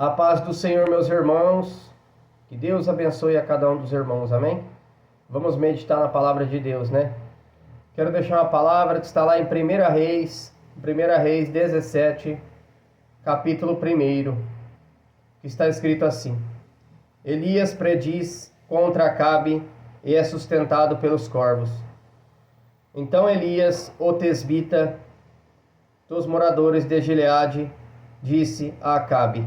A paz do Senhor, meus irmãos. Que Deus abençoe a cada um dos irmãos, amém? Vamos meditar na palavra de Deus, né? Quero deixar uma palavra que está lá em 1 Reis 17, capítulo 1, que está escrito assim: Elias prediz contra Acabe e é sustentado pelos corvos. Então Elias, o tesbita, dos moradores de Gileade, disse a Acabe: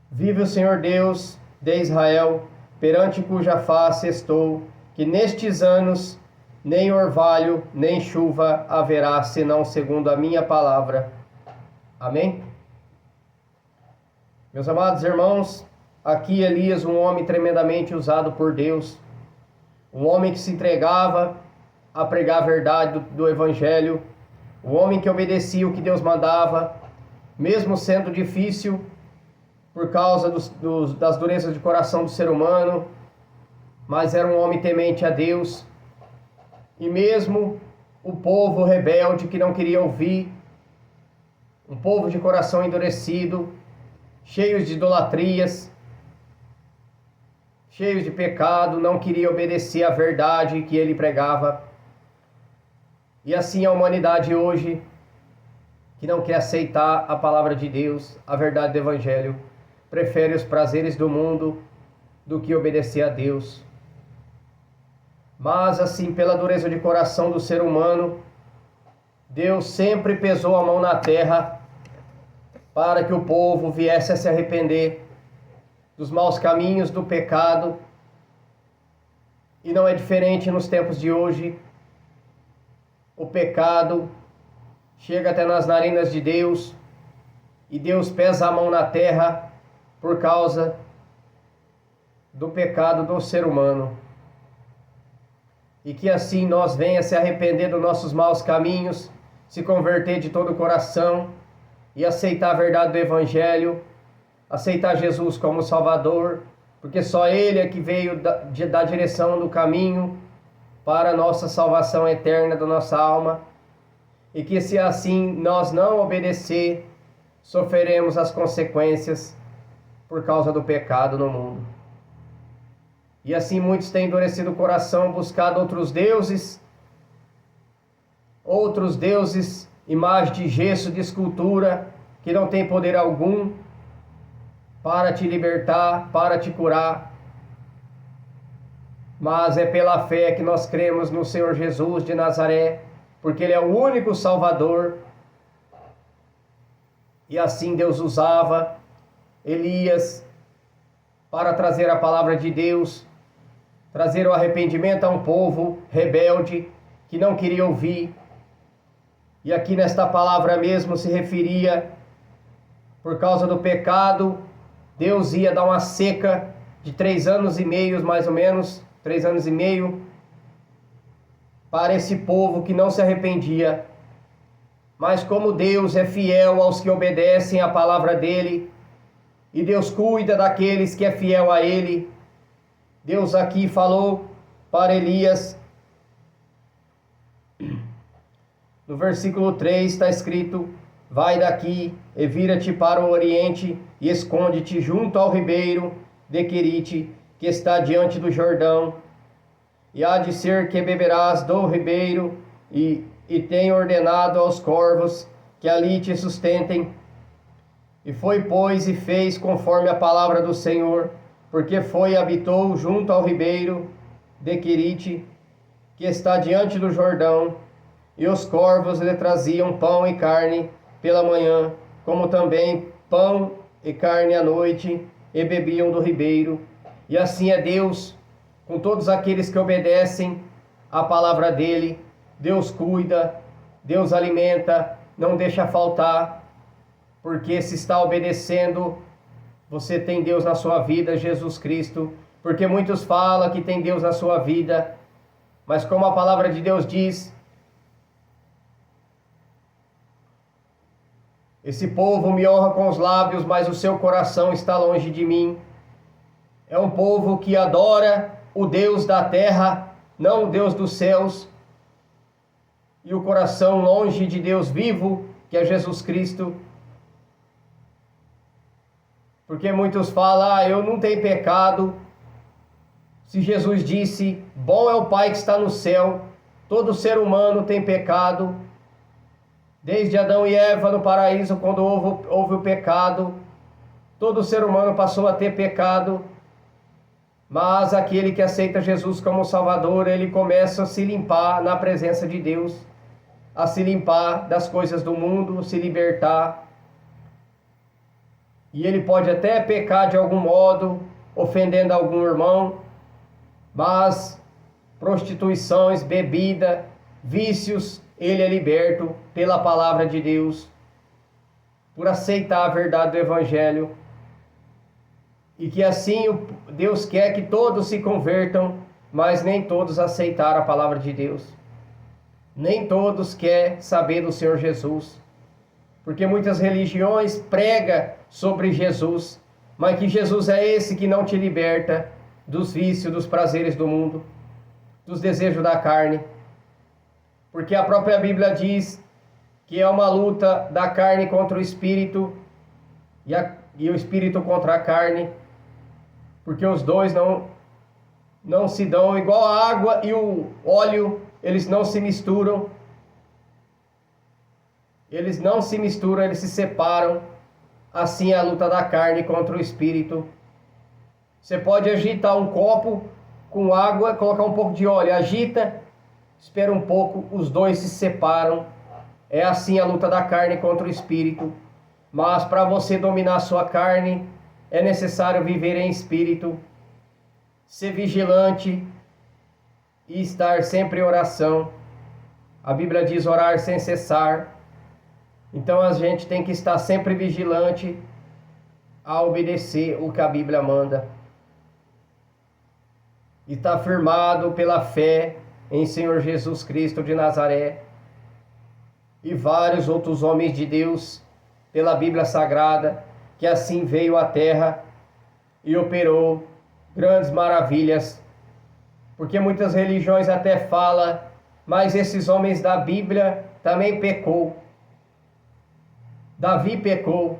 Vive o Senhor Deus de Israel, perante cuja face estou, que nestes anos nem orvalho, nem chuva haverá, senão segundo a minha palavra. Amém? Meus amados irmãos, aqui Elias, um homem tremendamente usado por Deus, um homem que se entregava a pregar a verdade do Evangelho, um homem que obedecia o que Deus mandava, mesmo sendo difícil, por causa das durezas de coração do ser humano, mas era um homem temente a Deus. E mesmo o povo rebelde que não queria ouvir, um povo de coração endurecido, cheios de idolatrias, cheios de pecado, não queria obedecer à verdade que ele pregava. E assim a humanidade hoje, que não quer aceitar a palavra de Deus, a verdade do Evangelho, prefere os prazeres do mundo do que obedecer a Deus. Mas assim, pela dureza de coração do ser humano, Deus sempre pesou a mão na terra para que o povo viesse a se arrepender dos maus caminhos, do pecado. E não é diferente nos tempos de hoje. O pecado chega até nas narinas de Deus e Deus pesa a mão na terra por causa do pecado do ser humano. E que assim nós venha se arrepender dos nossos maus caminhos, se converter de todo o coração e aceitar a verdade do Evangelho, aceitar Jesus como Salvador, porque só Ele é que veio dar direção do caminho para a nossa salvação eterna da nossa alma. E que se assim nós não obedecer, sofreremos as consequências por causa do pecado no mundo. E assim muitos têm endurecido o coração, buscado outros deuses, imagem de gesso, de escultura, que não tem poder algum para te libertar, para te curar. Mas é pela fé que nós cremos no Senhor Jesus de Nazaré, porque Ele é o único Salvador. E assim Deus usava Elias para trazer a palavra de Deus, trazer o arrependimento a um povo rebelde que não queria ouvir. E aqui nesta palavra mesmo se referia, por causa do pecado, Deus ia dar uma seca de 3 anos e meio, mais ou menos, 3 anos e meio, para esse povo que não se arrependia. Mas como Deus é fiel aos que obedecem à palavra dele, e Deus cuida daqueles que é fiel a Ele, Deus aqui falou para Elias, no versículo 3 está escrito: Vai daqui e vira-te para o oriente e esconde-te junto ao ribeiro de Querite, que está diante do Jordão. E há de ser que beberás do ribeiro, e tenho ordenado aos corvos que ali te sustentem. E foi, pois, e fez conforme a palavra do Senhor, porque foi e habitou junto ao ribeiro de Querite, que está diante do Jordão, e os corvos lhe traziam pão e carne pela manhã, como também pão e carne à noite, e bebiam do ribeiro. E assim é Deus com todos aqueles que obedecem à palavra dele. Deus cuida, Deus alimenta, não deixa faltar. Porque se está obedecendo, você tem Deus na sua vida, Jesus Cristo. Porque muitos falam que tem Deus na sua vida, mas como a palavra de Deus diz, esse povo me honra com os lábios, mas o seu coração está longe de mim. É um povo que adora o Deus da terra, não o Deus dos céus, e o coração longe de Deus vivo, que é Jesus Cristo. Porque muitos falam, eu não tenho pecado. Se Jesus disse, bom é o Pai que está no céu, todo ser humano tem pecado. Desde Adão e Eva no paraíso, quando houve o pecado, todo ser humano passou a ter pecado. Mas aquele que aceita Jesus como Salvador, ele começa a se limpar na presença de Deus, a se limpar das coisas do mundo, se libertar. E ele pode até pecar de algum modo, ofendendo algum irmão, mas prostituições, bebida, vícios, ele é liberto pela palavra de Deus, por aceitar a verdade do Evangelho. E que assim Deus quer que todos se convertam, mas nem todos aceitaram a palavra de Deus. Nem todos querem saber do Senhor Jesus. Porque muitas religiões pregam sobre Jesus, mas que Jesus é esse que não te liberta dos vícios, dos prazeres do mundo, dos desejos da carne. Porque a própria Bíblia diz que é uma luta da carne contra o espírito e o espírito contra a carne. Porque os dois não se dão, igual a água e o óleo, eles não se misturam. Eles não se misturam, eles se separam. Assim é a luta da carne contra o espírito. Você pode agitar um copo com água, colocar um pouco de óleo, agita, espera um pouco, os dois se separam. É assim a luta da carne contra o espírito. Mas para você dominar a sua carne, é necessário viver em espírito, ser vigilante e estar sempre em oração. A Bíblia diz orar sem cessar. Então a gente tem que estar sempre vigilante a obedecer o que a Bíblia manda. E estar firmado pela fé em Senhor Jesus Cristo de Nazaré e vários outros homens de Deus pela Bíblia Sagrada, que assim veio à terra e operou grandes maravilhas. Porque muitas religiões até falam, mas esses homens da Bíblia também pecou. Davi pecou.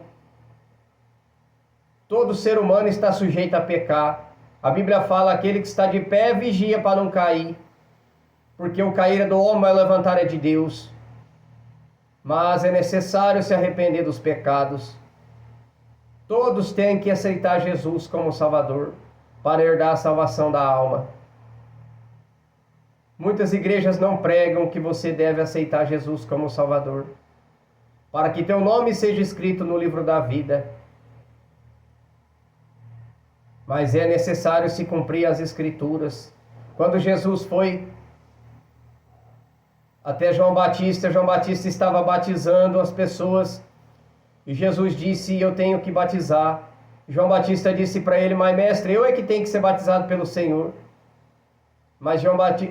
Todo ser humano está sujeito a pecar. A Bíblia fala, aquele que está de pé vigia para não cair. Porque o cair é do homem, mas o levantar é de Deus. Mas é necessário se arrepender dos pecados. Todos têm que aceitar Jesus como Salvador para herdar a salvação da alma. Muitas igrejas não pregam que você deve aceitar Jesus como Salvador, para que teu nome seja escrito no livro da vida. Mas é necessário se cumprir as Escrituras. Quando Jesus foi até João Batista estava batizando as pessoas. E Jesus disse, eu tenho que batizar. João Batista disse para ele, mas mestre, eu é que tenho que ser batizado pelo Senhor.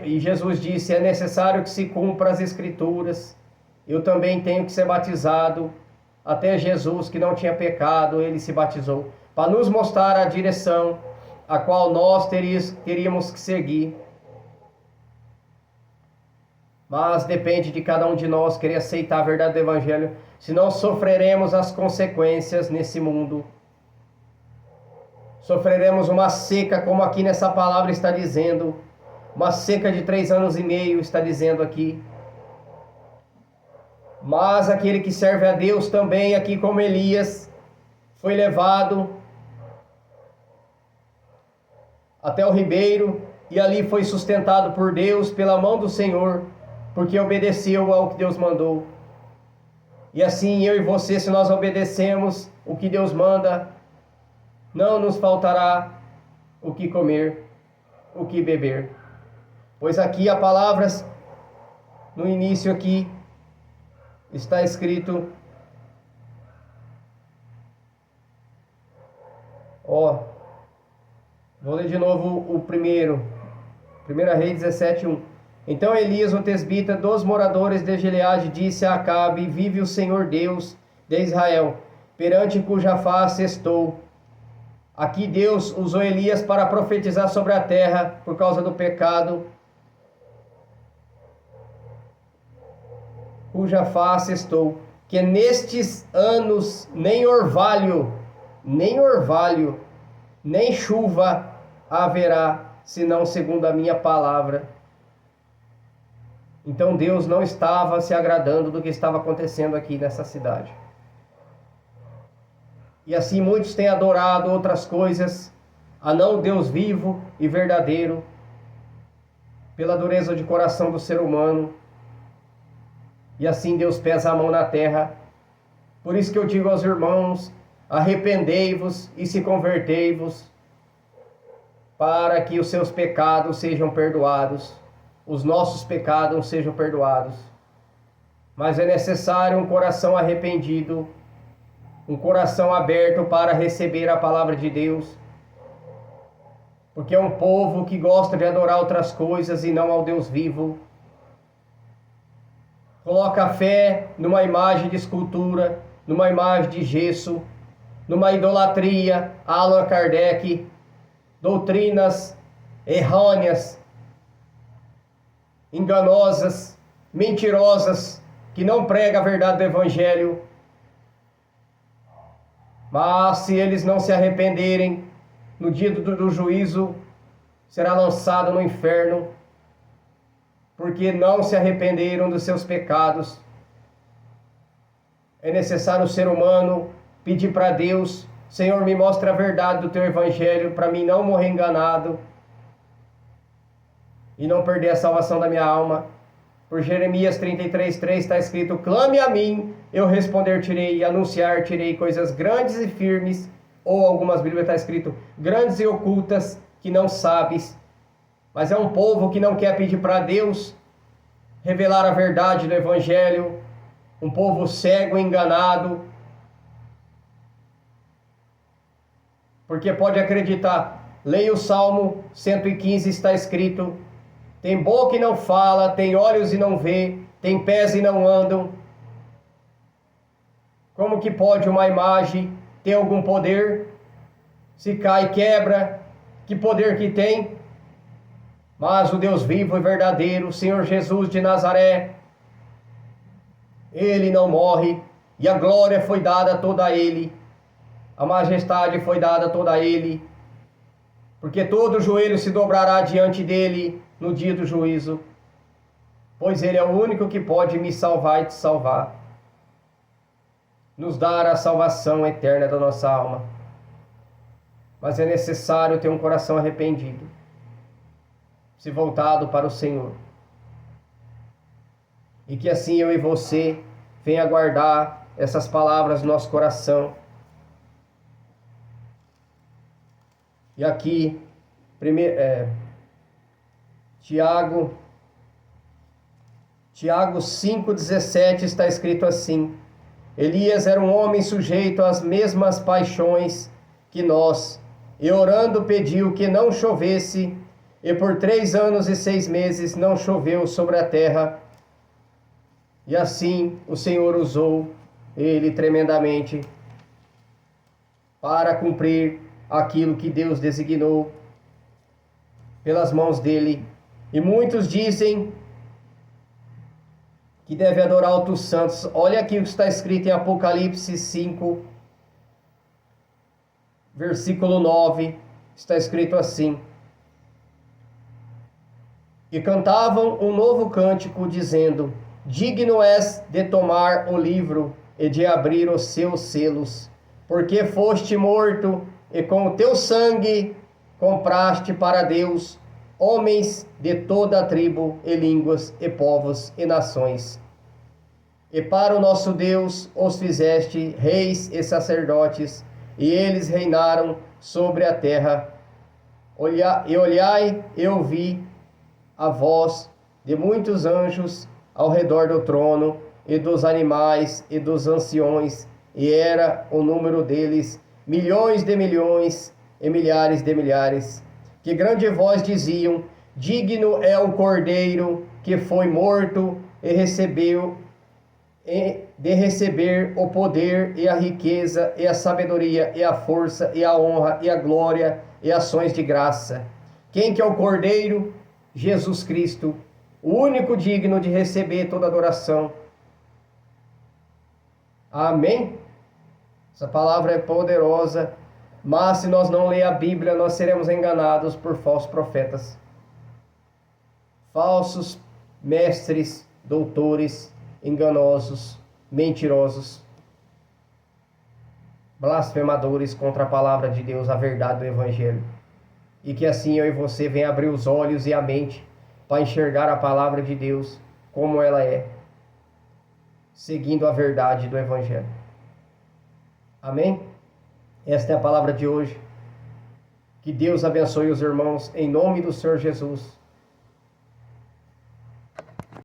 E Jesus disse, é necessário que se cumpra as Escrituras. Eu também tenho que ser batizado. Até Jesus, que não tinha pecado, ele se batizou. Para nos mostrar a direção a qual nós teríamos que seguir. Mas depende de cada um de nós querer aceitar a verdade do Evangelho, senão sofreremos as consequências nesse mundo. Sofreremos uma seca, como aqui nessa palavra está dizendo, uma seca de 3 anos e meio está dizendo aqui. Mas aquele que serve a Deus também, aqui como Elias, foi levado até o ribeiro e ali foi sustentado por Deus, pela mão do Senhor, porque obedeceu ao que Deus mandou. E assim eu e você, se nós obedecemos o que Deus manda, não nos faltará o que comer, o que beber. Pois aqui a palavra, no início aqui, está escrito, vou ler de novo o primeiro, 1 Reis 17:1. Então Elias, o tesbita dos moradores de Gileade, disse a Acabe, vive o Senhor Deus de Israel, perante cuja face estou. Aqui Deus usou Elias para profetizar sobre a terra por causa do pecado, cuja face estou, que nestes anos nem orvalho, nem orvalho, nem chuva haverá, senão segundo a minha palavra. Então Deus não estava se agradando do que estava acontecendo aqui nessa cidade. E assim muitos têm adorado outras coisas, a não o Deus vivo e verdadeiro, pela dureza de coração do ser humano. E assim Deus pesa a mão na terra. Por isso que eu digo aos irmãos, arrependei-vos e se convertei-vos, para que os seus pecados sejam perdoados, os nossos pecados sejam perdoados. Mas é necessário um coração arrependido, um coração aberto para receber a palavra de Deus, porque é um povo que gosta de adorar outras coisas e não ao Deus vivo. Coloca a fé numa imagem de escultura, numa imagem de gesso, numa idolatria, Allan Kardec, doutrinas errôneas, enganosas, mentirosas, que não pregam a verdade do Evangelho. Mas se eles não se arrependerem, no dia do juízo, será lançado no inferno, porque não se arrependeram dos seus pecados. É necessário o ser humano pedir para Deus: Senhor, me mostra a verdade do teu Evangelho, para mim não morrer enganado e não perder a salvação da minha alma. Por Jeremias 33:3 está escrito: clame a mim, eu responder-te-ei, e anunciar-te-ei coisas grandes e firmes. Ou algumas Bíblias está escrito: grandes e ocultas que não sabes. Mas é um povo que não quer pedir para Deus revelar a verdade do Evangelho. Um povo cego e enganado. Porque pode acreditar. Leia o Salmo 115, está escrito: tem boca e não fala, tem olhos e não vê, tem pés e não andam. Como que pode uma imagem ter algum poder? Se cai, quebra, que poder que tem? Mas o Deus vivo e verdadeiro, o Senhor Jesus de Nazaré, Ele não morre, e a glória foi dada toda a Ele, a majestade foi dada toda a Ele, porque todo joelho se dobrará diante dEle no dia do juízo, pois Ele é o único que pode me salvar e te salvar, nos dar a salvação eterna da nossa alma. Mas é necessário ter um coração arrependido, se voltado para o Senhor, e que assim eu e você venha guardar essas palavras no nosso coração. E aqui, Tiago 5,17 está escrito assim: Elias era um homem sujeito às mesmas paixões que nós, e orando pediu que não chovesse, e por 3 anos e 6 meses não choveu sobre a terra. E assim o Senhor usou ele tremendamente para cumprir aquilo que Deus designou pelas mãos dele. E muitos dizem que deve adorar outros santos. Olha aqui o que está escrito em Apocalipse 5, versículo 9, está escrito assim: e cantavam um novo cântico, dizendo: digno és de tomar o livro e de abrir os seus selos, porque foste morto, e com o teu sangue compraste para Deus homens de toda a tribo, e línguas, e povos, e nações. E para o nosso Deus os fizeste reis e sacerdotes, e eles reinaram sobre a terra. Olhai e ouvi a voz de muitos anjos ao redor do trono, e dos animais, e dos anciões, e era o número deles milhões de milhões, e milhares de milhares, que grande voz diziam: digno é o Cordeiro que foi morto e recebeu de receber o poder e a riqueza e a sabedoria e a força e a honra e a glória e ações de graça. Quem que é o Cordeiro? Jesus Cristo, o único digno de receber toda adoração. Amém? Essa palavra é poderosa, mas se nós não ler a Bíblia, nós seremos enganados por falsos profetas. Falsos mestres, doutores, enganosos, mentirosos, blasfemadores contra a palavra de Deus, a verdade do Evangelho. E que assim eu e você venham abrir os olhos e a mente para enxergar a palavra de Deus como ela é, seguindo a verdade do Evangelho. Amém? Esta é a palavra de hoje. Que Deus abençoe os irmãos em nome do Senhor Jesus.